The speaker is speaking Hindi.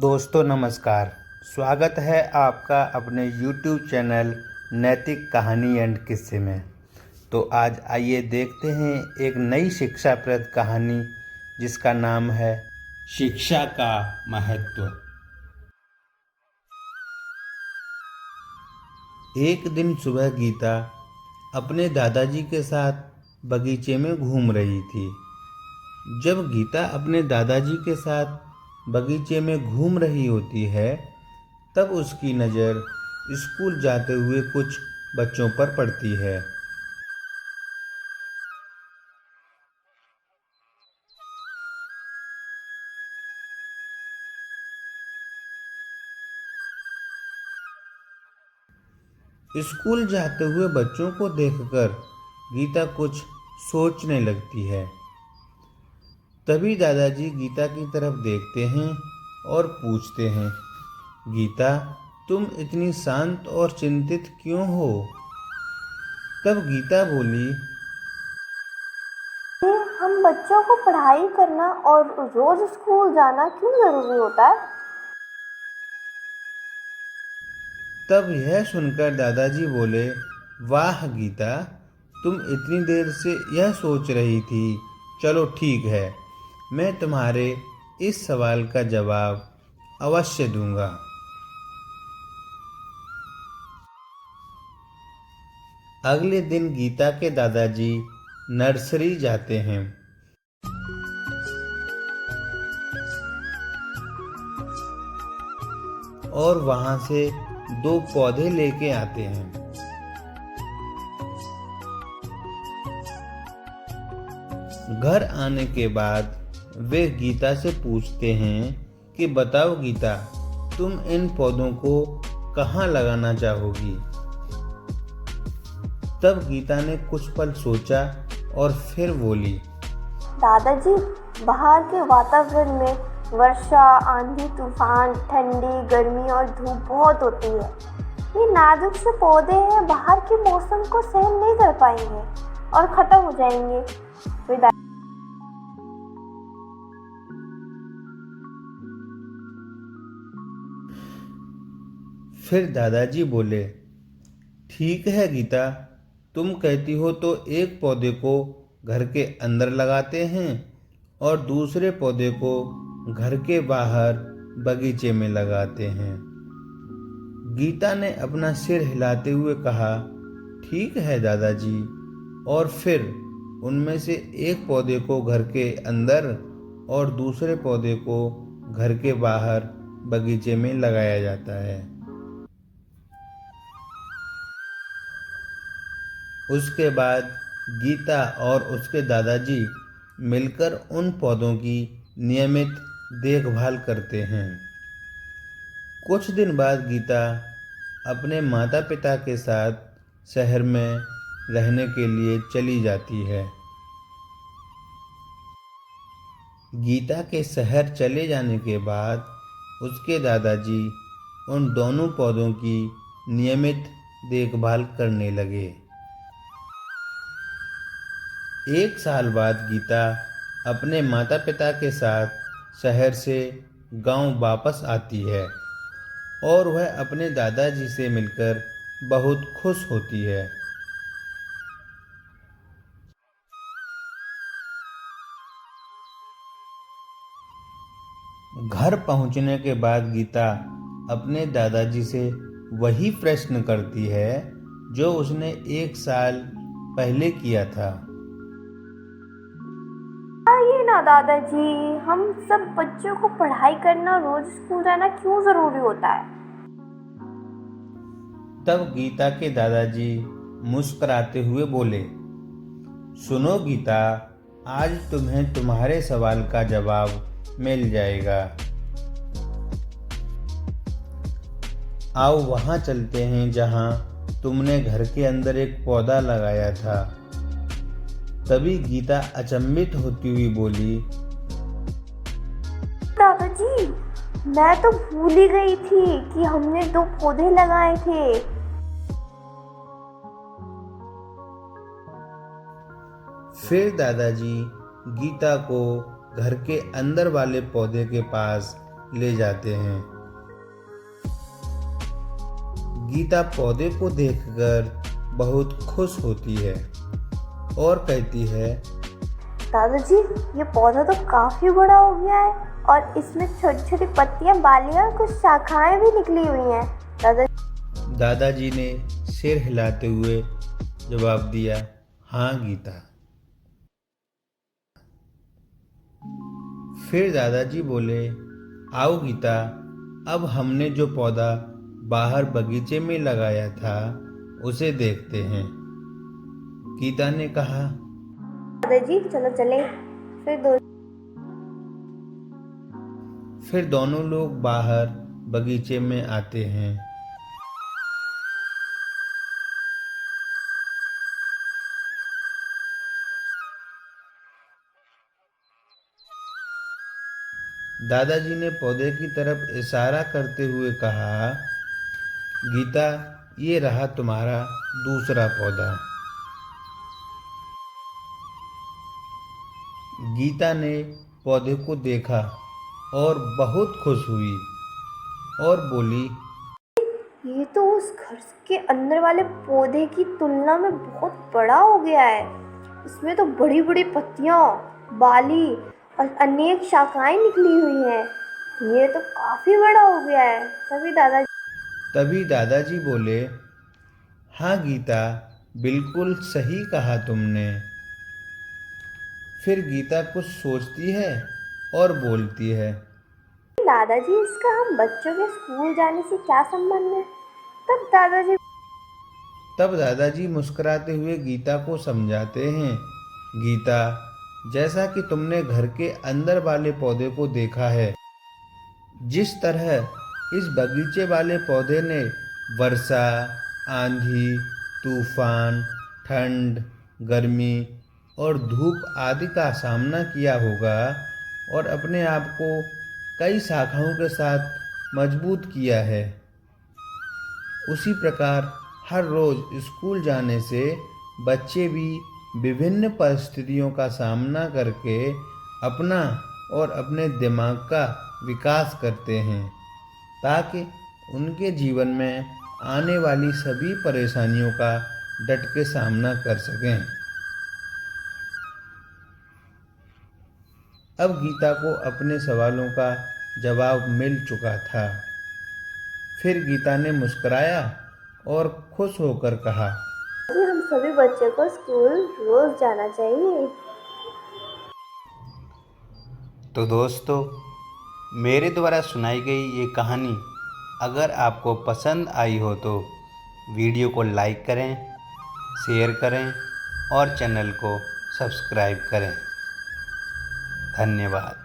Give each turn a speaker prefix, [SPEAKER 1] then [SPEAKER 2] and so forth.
[SPEAKER 1] दोस्तों नमस्कार। स्वागत है आपका अपने YouTube चैनल नैतिक कहानी एंड किस्से में। तो आज आइए देखते हैं एक नई शिक्षाप्रद कहानी जिसका नाम है शिक्षा का महत्व। एक दिन सुबह गीता अपने दादाजी के साथ बगीचे में घूम रही थी। जब गीता अपने दादाजी के साथ बगीचे में घूम रही होती है तब उसकी नज़र स्कूल जाते हुए कुछ बच्चों पर पड़ती है। स्कूल जाते हुए बच्चों को देखकर गीता कुछ सोचने लगती है। तभी दादाजी गीता की तरफ देखते हैं और पूछते हैं, गीता, तुम इतनी शांत और चिंतित क्यों हो? तब गीता बोली,
[SPEAKER 2] हम बच्चों को पढ़ाई करना और रोज स्कूल जाना क्यों जरूरी होता है?
[SPEAKER 1] तब यह सुनकर दादाजी बोले, वाह गीता, तुम इतनी देर से यह सोच रही थी। चलो ठीक है, मैं तुम्हारे इस सवाल का जवाब अवश्य दूंगा। अगले दिन गीता के दादाजी नर्सरी जाते हैं और वहां से 2 पौधे लेके आते हैं। घर आने के बाद वे गीता से पूछते हैं कि बताओ गीता, तुम इन पौधों को कहाँ लगाना चाहोगी? तब गीता ने कुछ पल सोचा और फिर बोली,
[SPEAKER 2] दादाजी, बाहर के वातावरण में वर्षा, आंधी, तूफान, ठंडी, गर्मी और धूप बहुत होती है। ये नाजुक से पौधे हैं, बाहर के मौसम को सहन नहीं कर पाएंगे और खत्म हो जाएंगे।
[SPEAKER 1] फिर दादाजी बोले, ठीक है गीता, तुम कहती हो तो एक पौधे को घर के अंदर लगाते हैं और दूसरे पौधे को घर के बाहर बगीचे में लगाते हैं। गीता ने अपना सिर हिलाते हुए कहा, ठीक है दादाजी। और फिर उनमें से एक पौधे को घर के अंदर और दूसरे पौधे को घर के बाहर बगीचे में लगाया जाता है। उसके बाद गीता और उसके दादाजी मिलकर उन पौधों की नियमित देखभाल करते हैं। कुछ दिन बाद गीता अपने माता पिता के साथ शहर में रहने के लिए चली जाती है। गीता के शहर चले जाने के बाद उसके दादाजी उन दोनों पौधों की नियमित देखभाल करने लगे। 1 साल बाद गीता अपने माता पिता के साथ शहर से गांव वापस आती है और वह अपने दादाजी से मिलकर बहुत खुश होती है। घर पहुंचने के बाद गीता अपने दादाजी से वही प्रश्न करती है जो उसने 1 साल पहले किया था।
[SPEAKER 2] ये ना दादाजी, हम सब बच्चों को पढ़ाई करना, रोज स्कूल जाना क्यों जरूरी होता है?
[SPEAKER 1] तब गीता के दादाजी मुस्कुराते हुए बोले, सुनो गीता, आज तुम्हें तुम्हारे सवाल का जवाब मिल जाएगा। आओ वहां चलते हैं जहां तुमने घर के अंदर एक पौधा लगाया था। तभी गीता अचंभित होती हुई बोली,
[SPEAKER 2] दादाजी, मैं तो भूल ही गई थी कि हमने 2 पौधे लगाए थे।
[SPEAKER 1] फिर दादाजी गीता को घर के अंदर वाले पौधे के पास ले जाते हैं। गीता पौधे को देखकर बहुत खुश होती है और कहती है,
[SPEAKER 2] दादाजी ये पौधा तो काफी बड़ा हो गया है और इसमें छोटी छोटी पत्तियां, बालियां और कुछ शाखाएं भी निकली हुई हैं।
[SPEAKER 1] दादाजी ने सिर हिलाते हुए जवाब दिया, हाँ गीता। फिर दादाजी बोले, आओ गीता, अब हमने जो पौधा बाहर बगीचे में लगाया था उसे देखते हैं। गीता ने कहा,
[SPEAKER 2] दादाजी चलो चले।
[SPEAKER 1] फिर दोनों लोग बाहर बगीचे में आते हैं। दादाजी ने पौधे की तरफ इशारा करते हुए कहा, गीता ये रहा तुम्हारा दूसरा पौधा। गीता ने पौधे को देखा और बहुत खुश हुई और बोली,
[SPEAKER 2] ये तो उस घर के अंदर वाले पौधे की तुलना में बहुत बड़ा हो गया है। इसमें तो बड़ी बड़ी पत्तियां, बाली और अनेक शाखाएं निकली हुई हैं। ये तो काफी बड़ा हो गया है।
[SPEAKER 1] तभी दादाजी बोले, हाँ गीता, बिल्कुल सही कहा तुमने। फिर गीता कुछ सोचती है और बोलती है,
[SPEAKER 2] दादाजी इसका हम बच्चों के स्कूल जाने से क्या संबंध है? तब
[SPEAKER 1] दादाजी मुस्कुराते हुए गीता को समझाते हैं, गीता, जैसा कि तुमने घर के अंदर वाले पौधे को देखा है, जिस तरह इस बगीचे वाले पौधे ने वर्षा, आंधी, तूफान, ठंड, गर्मी और धूप आदि का सामना किया होगा और अपने आप को कई शाखाओं के साथ मजबूत किया है, उसी प्रकार हर रोज स्कूल जाने से बच्चे भी विभिन्न परिस्थितियों का सामना करके अपना और अपने दिमाग का विकास करते हैं, ताकि उनके जीवन में आने वाली सभी परेशानियों का डट के सामना कर सकें। अब गीता को अपने सवालों का जवाब मिल चुका था। फिर गीता ने मुस्कुराया और खुश होकर कहा,
[SPEAKER 2] हम सभी बच्चों को स्कूल रोज जाना चाहिए।
[SPEAKER 3] तो दोस्तों, मेरे द्वारा सुनाई गई ये कहानी अगर आपको पसंद आई हो तो वीडियो को लाइक करें, शेयर करें और चैनल को सब्सक्राइब करें। धन्यवाद।